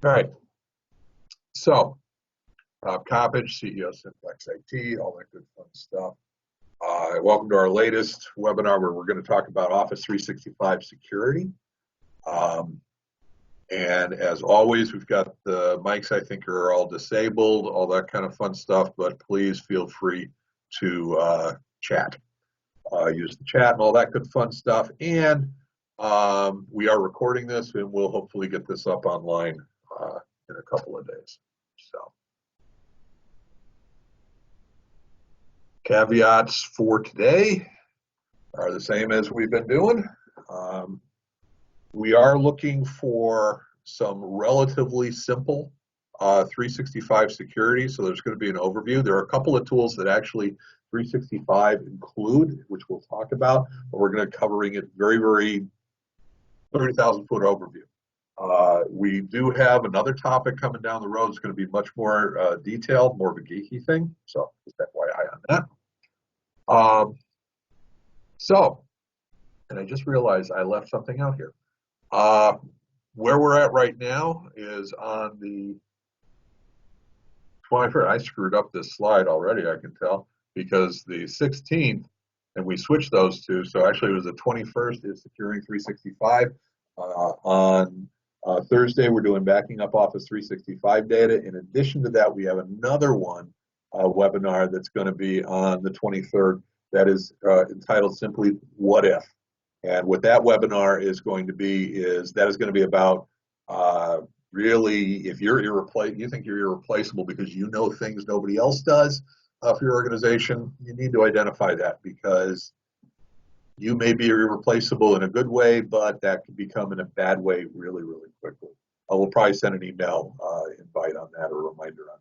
All right. So, Rob Coppage, CEO of Simplex IT, all that good fun stuff. Welcome to our latest webinar where we're going to talk about Office 365 security. And as always, we've got the mics, I think, are all disabled, all that kind of fun stuff, but please feel free to chat. Use the chat and all that good fun stuff. And we are recording this, and we'll hopefully get this up online in a couple of days. So, caveats for today are the same as we've been doing. We are looking for some relatively simple 365 security, so there's going to be an overview. There are a couple of tools that actually 365 include, which we'll talk about, but we're going to be covering it very 30,000-foot overview. We do have another topic coming down the road. It's going to be much more detailed, more of a geeky thing, so just FYI on that. And I just realized I left something out here. Where we're at right now is on the 21st. I screwed up this slide already, I can tell, because the 16th, and we switched those two, so actually it was the 21st is Securing 365. On Thursday, we're doing Backing Up Office 365 Data. In addition to that, we have another one webinar that's going to be on the 23rd that is entitled simply What If? And what that webinar is going to be is about really, if you're you think you're irreplaceable because you know things nobody else does for your organization, you need to identify that, because you may be irreplaceable in a good way, but that can become in a bad way really quickly. I will probably send an email invite on that, or a reminder on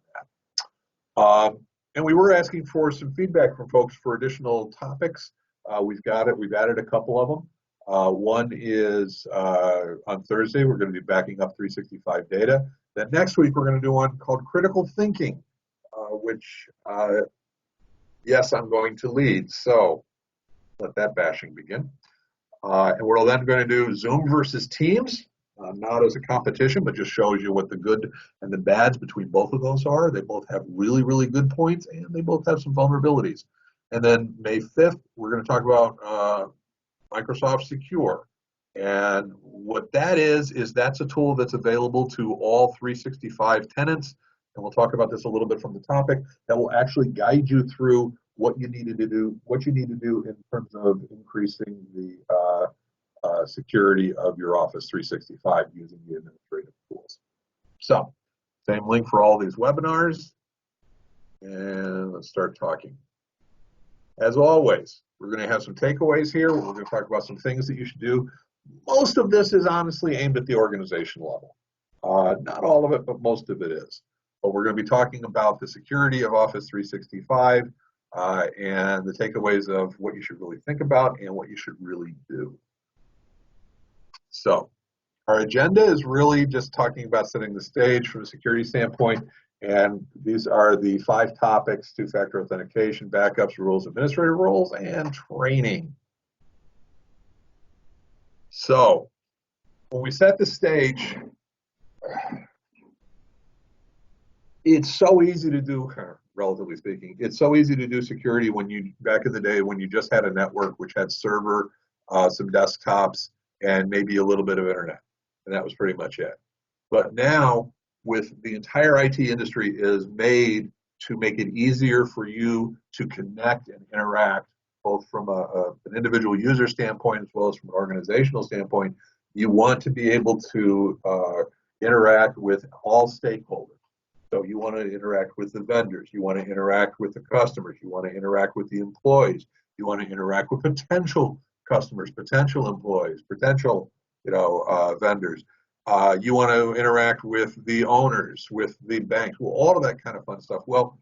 that. And we were asking for some feedback from folks for additional topics. We've got it. We've added a couple of them. One is on Thursday, we're going to be backing up 365 data. Then next week, we're going to do one called Critical Thinking, which, yes, I'm going to lead. So let that bashing begin. And we're then going to do Zoom versus Teams, not as a competition, but just shows you what the good and the bads between both of those are. They both have really good points, and they both have some vulnerabilities. And then May 5th, we're going to talk about Microsoft Secure. And what that is that's a tool that's available to all 365 tenants. And we'll talk about this a little bit from the topic, that will actually guide you through what you need to do in terms of increasing the security of your Office 365 using the administrative tools. So, same link for all these webinars. And let's start talking. As always, we're going to have some takeaways here. We're going to talk about some things that you should do. Most of this is honestly aimed at the organization level. Not all of it, but most of it is. But we're going to be talking about the security of Office 365 and the takeaways of what you should really think about and what you should really do. So, our agenda is really just talking about setting the stage from a security standpoint. And these are the 5 topics: two-factor authentication, backups, rules, administrative roles, and training. So, when we set the stage, it's so easy to do, relatively speaking, it's so easy to do security back in the day when you just had a network which had server, some desktops, and maybe a little bit of internet. And that was pretty much it. But now, with the entire IT industry is made to make it easier for you to connect and interact, both from an individual user standpoint as well as from an organizational standpoint. You want to be able to interact with all stakeholders. So you want to interact with the vendors, you want to interact with the customers, you want to interact with the employees, you want to interact with potential customers, potential employees, potential vendors. You want to interact with the owners, with the banks, well, all of that kind of fun stuff. Well,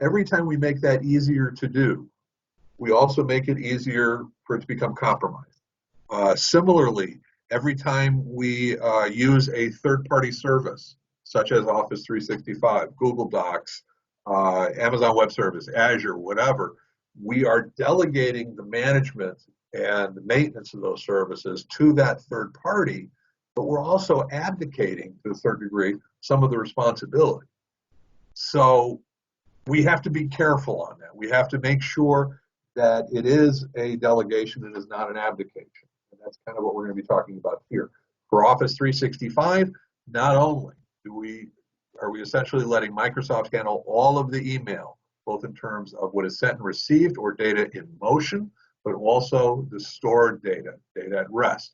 every time we make that easier to do, we also make it easier for it to become compromised. Similarly, every time we use a third-party service, such as Office 365, Google Docs, Amazon Web Service, Azure, whatever, we are delegating the management and the maintenance of those services to that third party. but we're also abdicating to a certain degree some of the responsibility. So we have to be careful on that. We have to make sure that it is a delegation and is not an abdication. And that's kind of what we're going to be talking about here. For Office 365, not only are we essentially letting Microsoft handle all of the email, both in terms of what is sent and received or data in motion, but also the stored data, data at rest,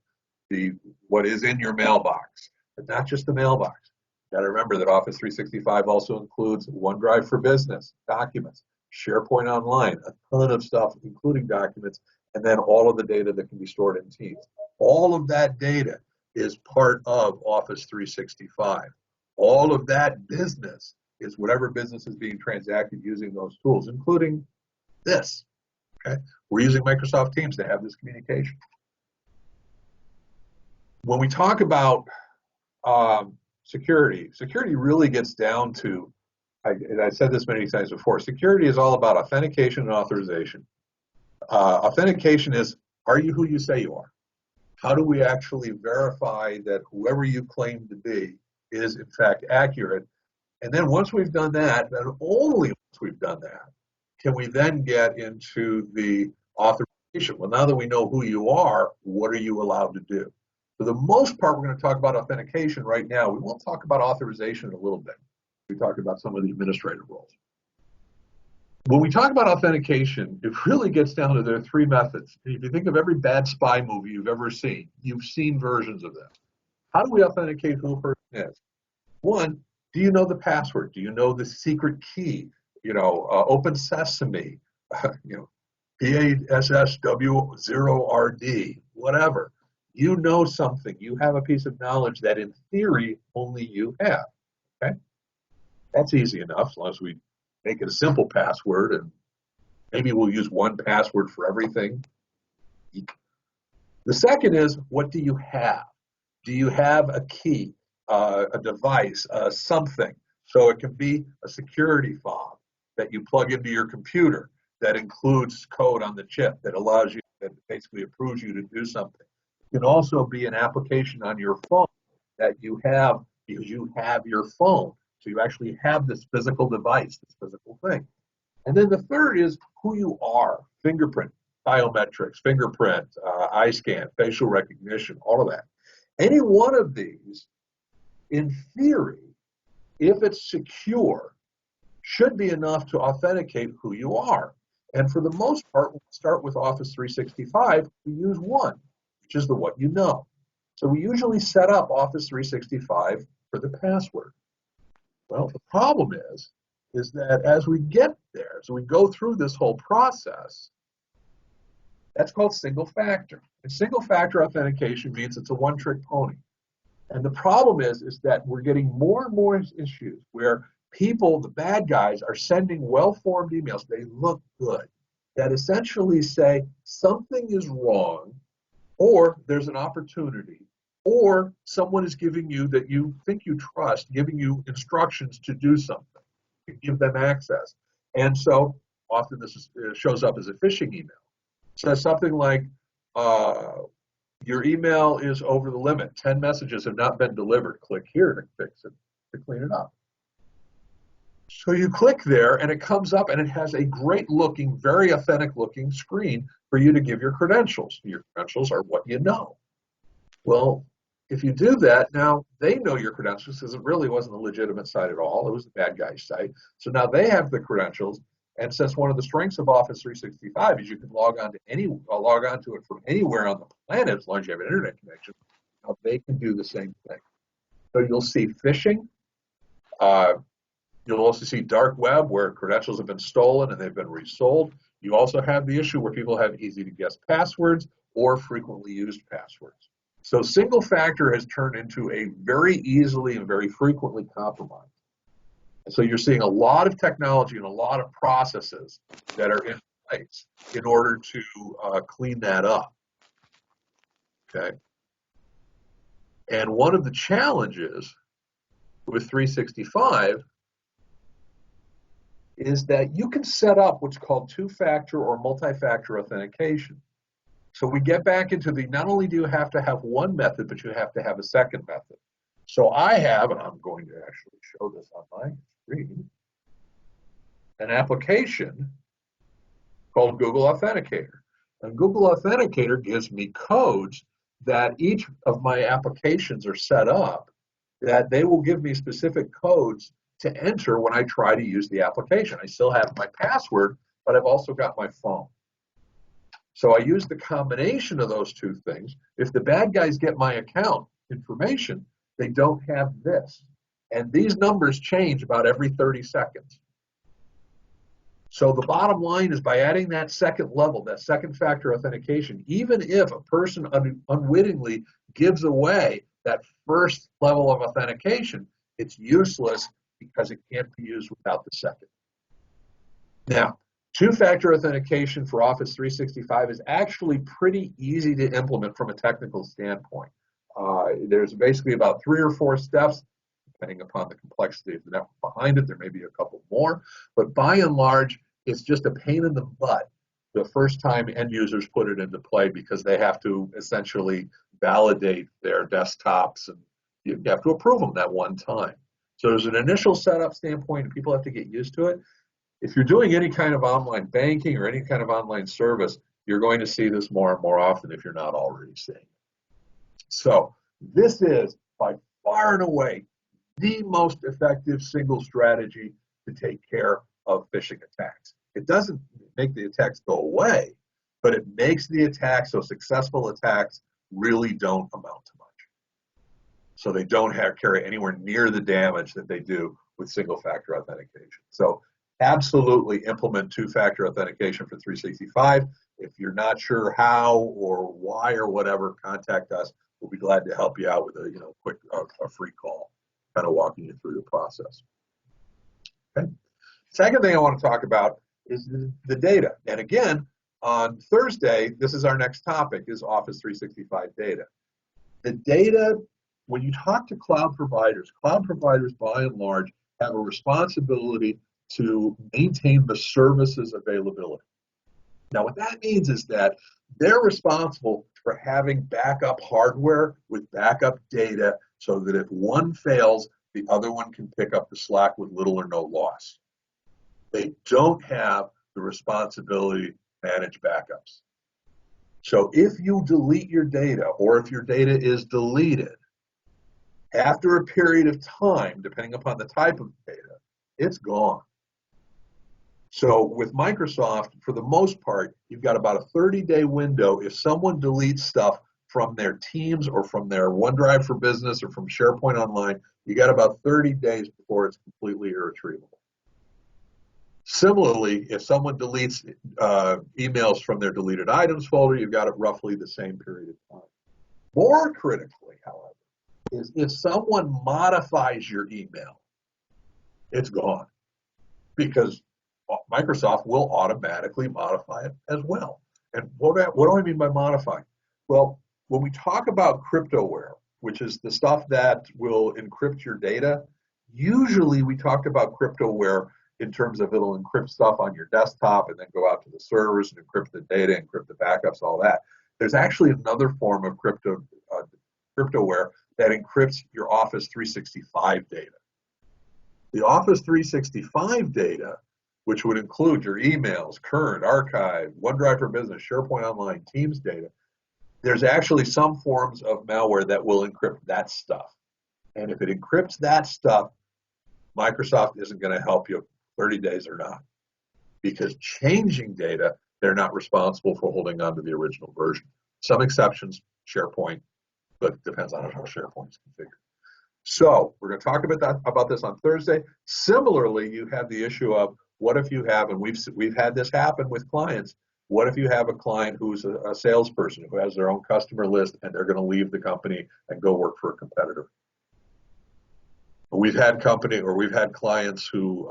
what is in your mailbox, but not just the mailbox. You got to remember that Office 365 also includes OneDrive for Business, documents, SharePoint Online, a ton of stuff, including documents, and then all of the data that can be stored in Teams. All of that data is part of Office 365. All of that business is whatever business is being transacted using those tools, including this. Okay? We're using Microsoft Teams to have this communication. When we talk about security really gets down to, and I said this many times before, security is all about authentication and authorization. Authentication is, are you who you say you are? How do we actually verify that whoever you claim to be is in fact accurate? And then once we've done that, then only once we've done that, can we then get into the authorization. Well, now that we know who you are, what are you allowed to do? For the most part, we're going to talk about authentication right now. We won't talk about authorization in a little bit. We talk about some of the administrative roles. When we talk about authentication, it really gets down to there are three methods. If you think of every bad spy movie you've ever seen, you've seen versions of this. How do we authenticate who a person is? One, do you know the password? Do you know the secret key? Open Sesame, PASSW0RD, whatever. You know something. You have a piece of knowledge that in theory only you have. Okay? That's easy enough as long as we make it a simple password, and maybe we'll use one password for everything. The second is, what do you have? Do you have a key, a device, something? So it can be a security fob that you plug into your computer that includes code on the chip that allows you, that basically approves you to do something. It can also be an application on your phone that you have because you have your phone. So you actually have this physical device, this physical thing. And then the third is who you are, fingerprint, biometrics, fingerprint, eye scan, facial recognition, all of that. Any one of these, in theory, if it's secure, should be enough to authenticate who you are. And for the most part, when we start with Office 365, we use one, which is the what you know. So we usually set up Office 365 for the password. Well, the problem is that as we get there, so we go through this whole process, that's called single factor. And single factor authentication means it's a one-trick pony. And the problem is that we're getting more and more issues where people, the bad guys, are sending well-formed emails. They look good, that essentially say something is wrong, or there's an opportunity, or someone is giving you, that you think you trust, giving you instructions to do something, to give them access. And so often this shows up as a phishing email. It says something like, your email is over the limit. 10 messages have not been delivered. Click here to fix it, to clean it up. So you click there, and it comes up, and it has a great-looking, very authentic-looking screen for you to give your credentials. Your credentials are what you know. Well, if you do that, now they know your credentials because it really wasn't a legitimate site at all. It was the bad guy's site. So now they have the credentials. And since one of the strengths of Office 365 is you can log on to it from anywhere on the planet as long as you have an internet connection, now they can do the same thing. So you'll see phishing. You'll also see dark web where credentials have been stolen and they've been resold. You also have the issue where people have easy-to-guess passwords or frequently used passwords. So single factor has turned into a very easily and very frequently compromised. And so you're seeing a lot of technology and a lot of processes that are in place in order to clean that up. Okay. And one of the challenges with 365 is that you can set up what's called two-factor or multi-factor authentication. So we get back into the, not only do you have to have one method, but you have to have a second method. So I have, and I'm going to actually show this on my screen, an application called Google Authenticator. And Google Authenticator gives me codes that each of my applications are set up, that they will give me specific codes to enter when I try to use the application. I still have my password, but I've also got my phone. So I use the combination of those two things. If the bad guys get my account information, they don't have this. And these numbers change about every 30 seconds. So the bottom line is, by adding that second level, that second factor authentication, even if a person unwittingly gives away that first level of authentication, it's useless because it can't be used without the second. Now, two-factor authentication for Office 365 is actually pretty easy to implement from a technical standpoint. There's basically about 3 or 4 steps, depending upon the complexity of the network behind it. There may be a couple more, but by and large, it's just a pain in the butt the first time end users put it into play, because they have to essentially validate their desktops, and you have to approve them that one time. So there's an initial setup standpoint, and people have to get used to it. If you're doing any kind of online banking or any kind of online service, you're going to see this more and more often if you're not already seeing it. So this is by far and away the most effective single strategy to take care of phishing attacks. It doesn't make the attacks go away, but it makes the attacks, so successful attacks, really don't amount to much. So they don't carry anywhere near the damage that they do with single-factor authentication. So absolutely implement two-factor authentication for 365. If you're not sure how or why or whatever, contact us. We'll be glad to help you out with a quick a free call, kind of walking you through the process. Okay. Second thing I want to talk about is the data. And again, on Thursday, this is our next topic, is Office 365 data. The data, when you talk to cloud providers by and large have a responsibility to maintain the services availability. Now, what that means is that they're responsible for having backup hardware with backup data, so that if one fails, the other one can pick up the slack with little or no loss. They don't have the responsibility to manage backups. So if you delete your data, or if your data is deleted, after a period of time, depending upon the type of data, it's gone. So with Microsoft, for the most part, you've got about a 30-day window. If someone deletes stuff from their Teams or from their OneDrive for Business or from SharePoint Online, you got about 30 days before it's completely irretrievable. Similarly, if someone deletes emails from their deleted items folder, you've got it roughly the same period of time. More critically, however, is if someone modifies your email, it's gone, because Microsoft will automatically modify it as well. And what do I mean by modifying? Well, when we talk about cryptoware, which is the stuff that will encrypt your data, usually we talked about cryptoware in terms of it'll encrypt stuff on your desktop and then go out to the servers and encrypt the data, encrypt the backups, all that. There's actually another form of cryptoware that encrypts your Office 365 data. The Office 365 data, which would include your emails, current, archive, OneDrive for Business, SharePoint Online, Teams data, there's actually some forms of malware that will encrypt that stuff. And if it encrypts that stuff, Microsoft isn't going to help you 30 days or not. Because changing data, they're not responsible for holding on to the original version. Some exceptions, SharePoint, but it depends on how SharePoint is configured. So we're going to talk about this on Thursday. Similarly, you have the issue of, what if you have, and we've had this happen with clients, what if you have a client who's a salesperson who has their own customer list and they're going to leave the company and go work for a competitor? We've had clients who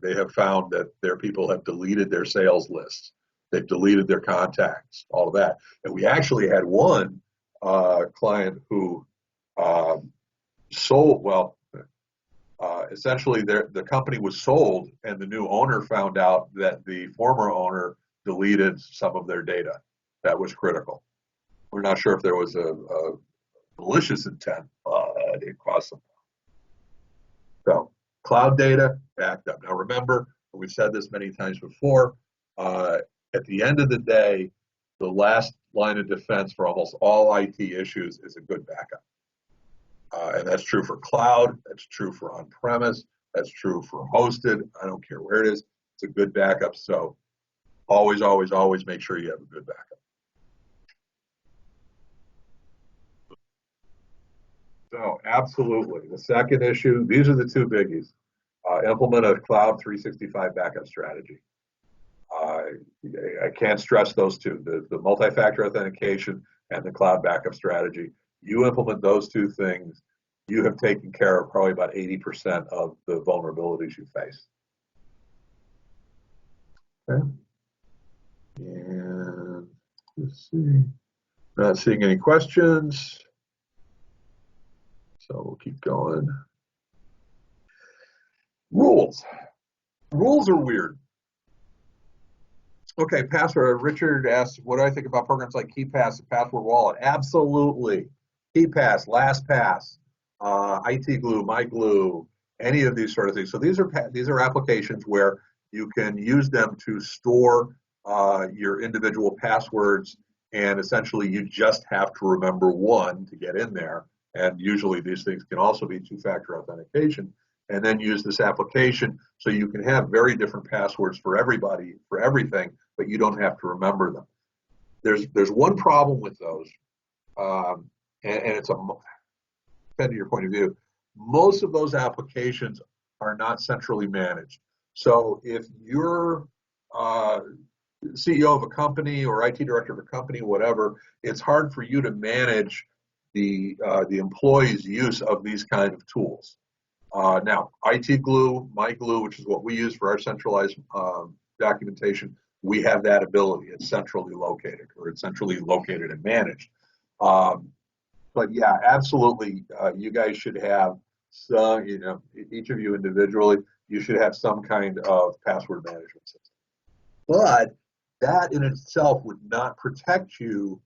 they have found that their people have deleted their sales lists. They've deleted their contacts, all of that. And we actually had one client who sold, essentially the company was sold, and the new owner found out that the former owner deleted some of their data. That was critical. We're not sure if there was a malicious intent, but it caused some. So cloud data backed up. Now remember, we've said this many times before, at the end of the day, the last line of defense for almost all IT issues is a good backup. And that's true for cloud, that's true for on-premise, that's true for hosted. I don't care where it is, it's a good backup. So always, always, always make sure you have a good backup. So absolutely. The second issue, these are the two biggies. Implement a cloud 365 backup strategy. I can't stress those two, the multi-factor authentication and the cloud backup strategy. You implement those two things, you have taken care of probably about 80% of the vulnerabilities you face. Okay. And let's see. Not seeing any questions. So we'll keep going. Rules. Rules are weird. Okay, password. Richard asked, what do I think about programs like KeePass and Password Wallet? Absolutely. KeePass, LastPass, IT Glue, MyGlue, any of these sort of things. So these are applications where you can use them to store your individual passwords, and essentially you just have to remember one to get in there. And usually these things can also be two-factor authentication, and then use this application so you can have very different passwords for everybody, for everything, but you don't have to remember them. There's one problem with those, and it's depending on your point of view. Most of those applications are not centrally managed. So if you're CEO of a company or IT director of a company, whatever, it's hard for you to manage the employees' use of these kind of tools. Now, IT Glue, MyGlue, which is what we use for our centralized documentation, we have that ability. It's centrally located, or it's centrally located and managed. But yeah, absolutely, you guys should have some, each of you individually, you should have some kind of password management system. But that in itself would not protect you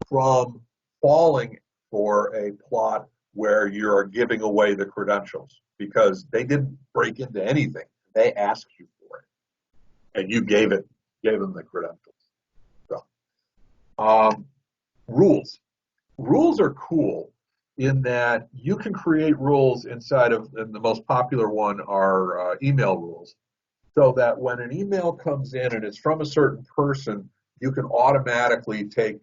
from falling for a plot where you're giving away the credentials, because they didn't break into anything. They asked you for it, and you gave them the credentials. So, rules. Rules are cool in that you can create rules inside of, and the most popular one are email rules, so that when an email comes in and it's from a certain person, you can automatically take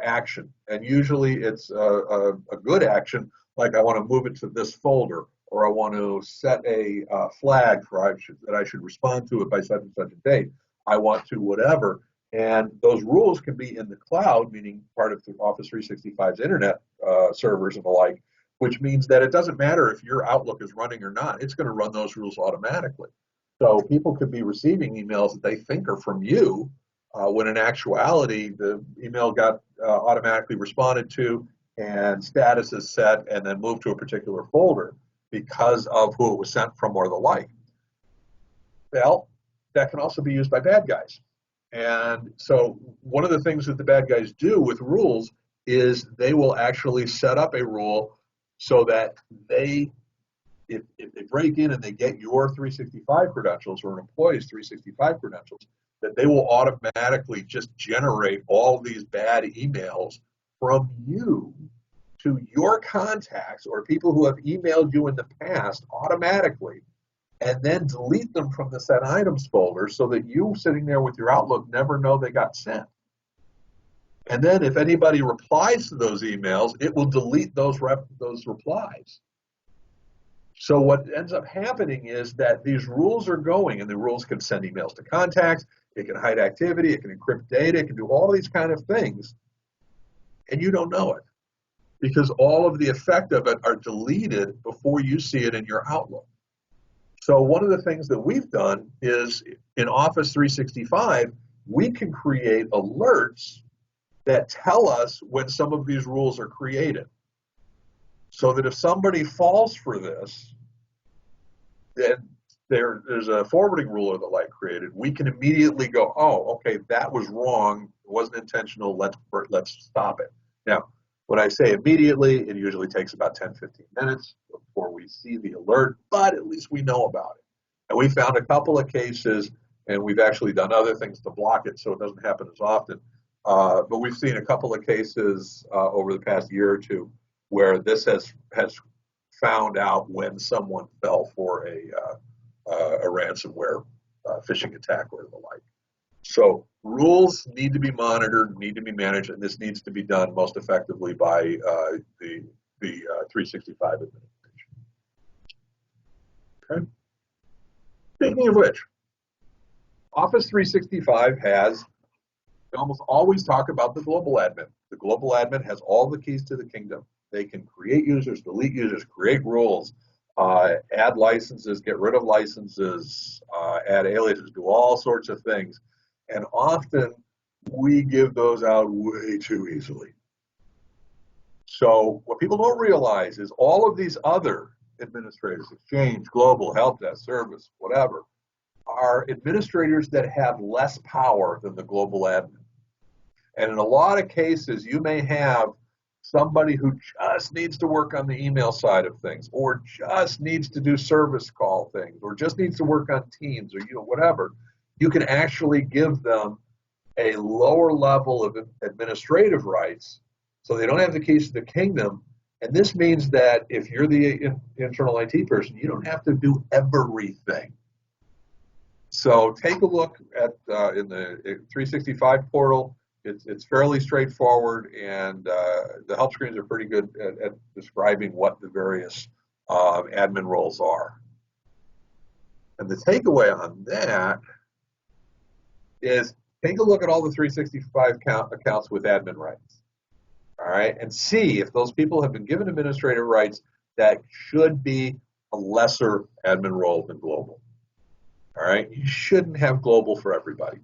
action. And usually it's a good action, like I want to move it to this folder, or I want to set a flag for that I should respond to it by such and such a date. I want to whatever. And those rules can be in the cloud, meaning part of the Office 365's internet servers and the like, which means that it doesn't matter if your Outlook is running or not. It's going to run those rules automatically. So people could be receiving emails that they think are from you, when in actuality the email got automatically responded to and status is set and then moved to a particular folder because of who it was sent from or the like. Well, that can also be used by bad guys. And so one of the things that the bad guys do with rules is they will actually set up a rule so that if they break in and they get your 365 credentials or an employee's 365 credentials, that they will automatically just generate all these bad emails from you to your contacts or people who have emailed you in the past automatically, and then delete them from the sent items folder so that you sitting there with your Outlook never know they got sent. And then if anybody replies to those emails, it will delete those replies. So what ends up happening is that these rules are going, and the rules can send emails to contacts, it can hide activity, it can encrypt data, it can do all these kind of things, and you don't know it, because all of the effect of it are deleted before you see it in your Outlook. So one of the things that we've done is in Office 365, we can create alerts that tell us when some of these rules are created. So that if somebody falls for this, then there's a forwarding rule or the like created, we can immediately go, oh, okay, that was wrong. wasn't intentional. Let's stop it. Now, when I say immediately, it usually takes about 10, 15 minutes before we see the alert, but at least we know about it. And we found a couple of cases, and we've actually done other things to block it so it doesn't happen as often. But we've seen a couple of cases over the past year or two where this has found out when someone fell for a ransomware phishing attack or the like. So rules need to be monitored, need to be managed, and this needs to be done most effectively by the 365 administration. Okay. Speaking of which, Office 365 has, we almost always talk about the global admin. The global admin has all the keys to the kingdom. They can create users, delete users, create rules, add licenses, get rid of licenses, add aliases, do all sorts of things. And often we give those out way too easily. So what people don't realize is all of these other administrators, Exchange, Global, Help Desk, Service, whatever, are administrators that have less power than the global admin. And in a lot of cases, you may have somebody who just needs to work on the email side of things, or just needs to do service call things, or just needs to work on Teams, or whatever. You can actually give them a lower level of administrative rights, so they don't have the keys to the kingdom. And this means that if you're the internal IT person, you don't have to do everything. So take a look at in the 365 portal. It's fairly straightforward, and the help screens are pretty good at describing what the various admin roles are. And the takeaway on that is take a look at all the 365 accounts with admin rights, all right, and see if those people have been given administrative rights that should be a lesser admin role than global. All right, you shouldn't have global for everybody.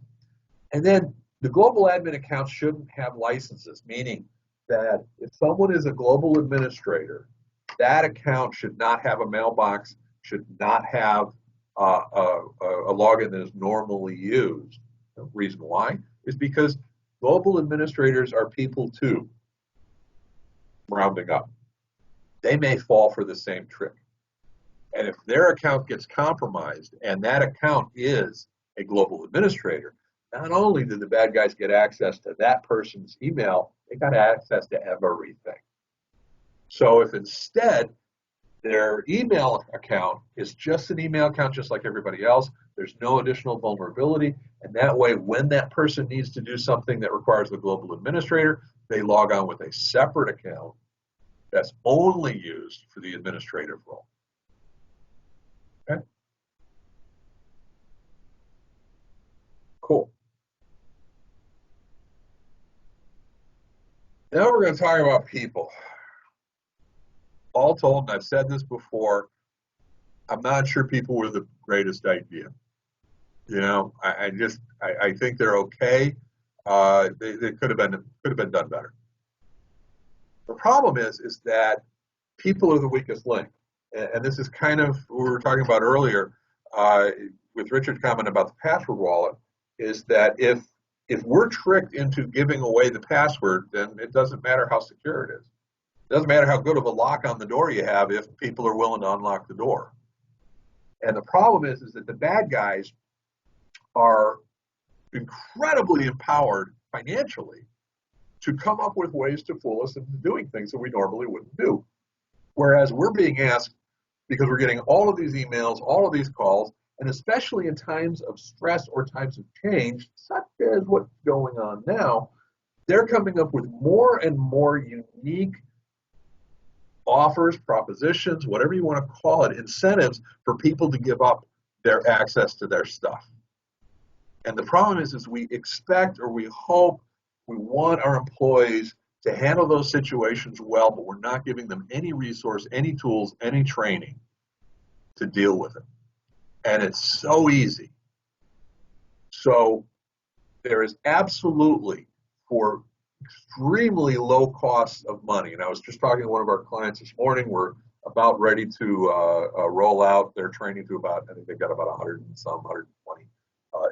And then the global admin account shouldn't have licenses, meaning that if someone is a global administrator, that account should not have a mailbox, should not have a login that is normally used. The reason why is because global administrators are people too, rounding up. They may fall for the same trick. And if their account gets compromised and that account is a global administrator, not only do the bad guys get access to that person's email, they got access to everything. So if instead their email account is just an email account just like everybody else, there's no additional vulnerability, and that way when that person needs to do something that requires the global administrator, they log on with a separate account that's only used for the administrative role. Okay? Cool. Now we're going to talk about people. All told, and I've said this before, I'm not sure people were the greatest idea. I think they're okay. They could have been done better. The problem is that people are the weakest link, and this is kind of what we were talking about earlier with Richard's comment about the password wallet. Is that if we're tricked into giving away the password, then it doesn't matter how secure it is. It doesn't matter how good of a lock on the door you have if people are willing to unlock the door. And the problem is that the bad guys are incredibly empowered financially to come up with ways to fool us into doing things that we normally wouldn't do. Whereas we're being asked, because we're getting all of these emails, all of these calls, and especially in times of stress or times of change, such as what's going on now, they're coming up with more and more unique offers, propositions, whatever you want to call it, incentives for people to give up their access to their stuff. And the problem is we expect, or we hope, we want our employees to handle those situations well, but we're not giving them any resource, any tools, any training to deal with it. And it's so easy. So there is absolutely, for extremely low costs of money, and I was just talking to one of our clients this morning, we're about ready to roll out their training to about, I think they've got about 100 and some, 120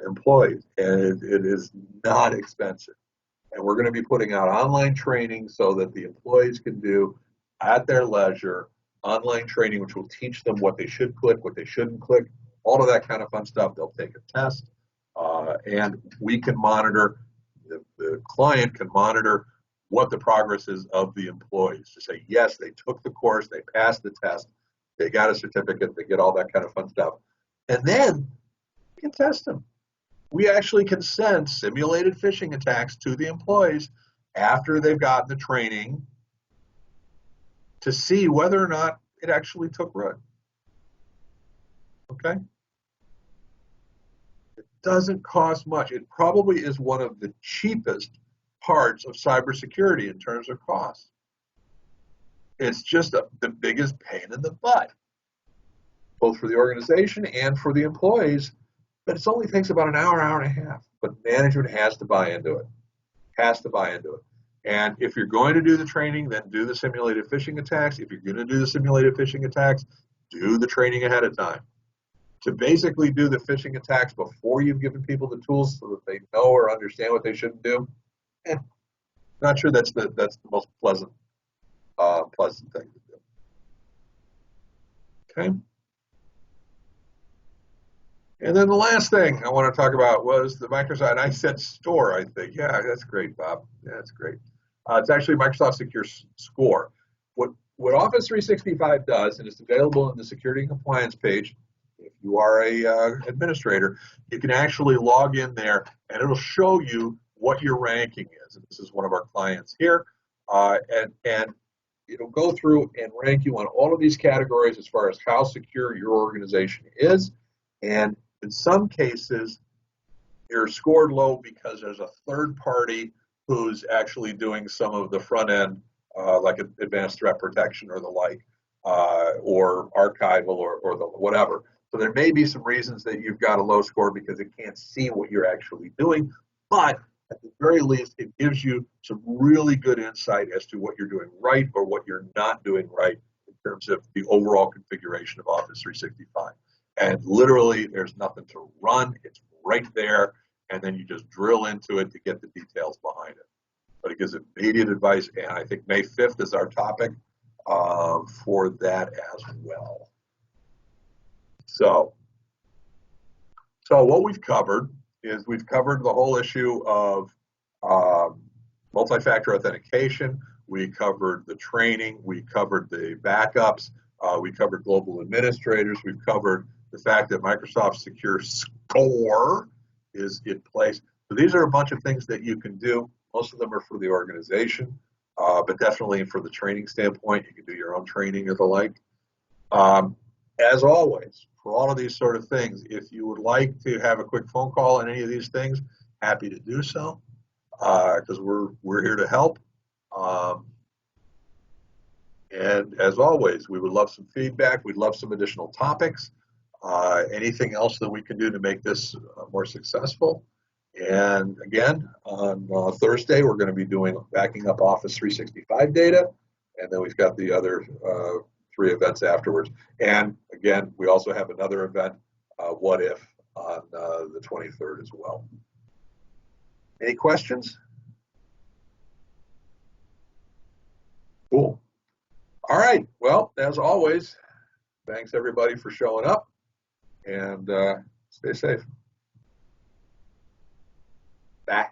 employees, and it is not expensive. And we're going to be putting out online training so that the employees can do at their leisure online training, which will teach them what they should click, what they shouldn't click, all of that kind of fun stuff. They'll take a test, and we can monitor, the client can monitor what the progress is of the employees to say, yes, they took the course, they passed the test, they got a certificate, they get all that kind of fun stuff. And then we can test them. We actually can send simulated phishing attacks to the employees after they've gotten the training to see whether or not it actually took root. Okay? It doesn't cost much. It probably is one of the cheapest parts of cybersecurity in terms of cost. It's just the biggest pain in the butt, both for the organization and for the employees. But it only takes about an hour, hour and a half. But management has to buy into it. Has to buy into it. And if you're going to do the training, then do the simulated phishing attacks. If you're going to do the simulated phishing attacks, do the training ahead of time. To basically do the phishing attacks before you've given people the tools so that they know or understand what they shouldn't do, not sure that's the most pleasant thing to do. Okay. And then the last thing I want to talk about was the Microsoft, and I said store, I think. Yeah, that's great, Bob. Yeah, that's great. It's actually Microsoft Secure Score. What Office 365 does, and it's available in the security and compliance page, if you are a administrator, you can actually log in there and it'll show you what your ranking is. And this is one of our clients here. And it'll go through and rank you on all of these categories as far as how secure your organization is. And in some cases, you're scored low because there's a third party who's actually doing some of the front end, like advanced threat protection or the like, or archival or the whatever. So there may be some reasons that you've got a low score because it can't see what you're actually doing, but at the very least, it gives you some really good insight as to what you're doing right or what you're not doing right in terms of the overall configuration of Office 365. And literally, there's nothing to run. It's right there, and then you just drill into it to get the details behind it. But it gives immediate advice, and I think May 5th is our topic for that as well. So what we've covered is we've covered the whole issue of multi-factor authentication. We covered the training. We covered the backups. We covered global administrators. We've covered the fact that Microsoft Secure Score is in place. So these are a bunch of things that you can do. Most of them are for the organization, but definitely for the training standpoint, you can do your own training or the like. As always, for all of these sort of things, if you would like to have a quick phone call on any of these things, happy to do so, because we're here to help. And as always, we would love some feedback. We'd love some additional topics. Anything else that we can do to make this more successful. And again, on Thursday, we're going to be doing backing up Office 365 data. And then we've got the other 3 events afterwards. And again, we also have another event, What If, on the 23rd as well. Any questions? Cool. All right. Well, as always, thanks everybody for showing up, and stay safe. Bye.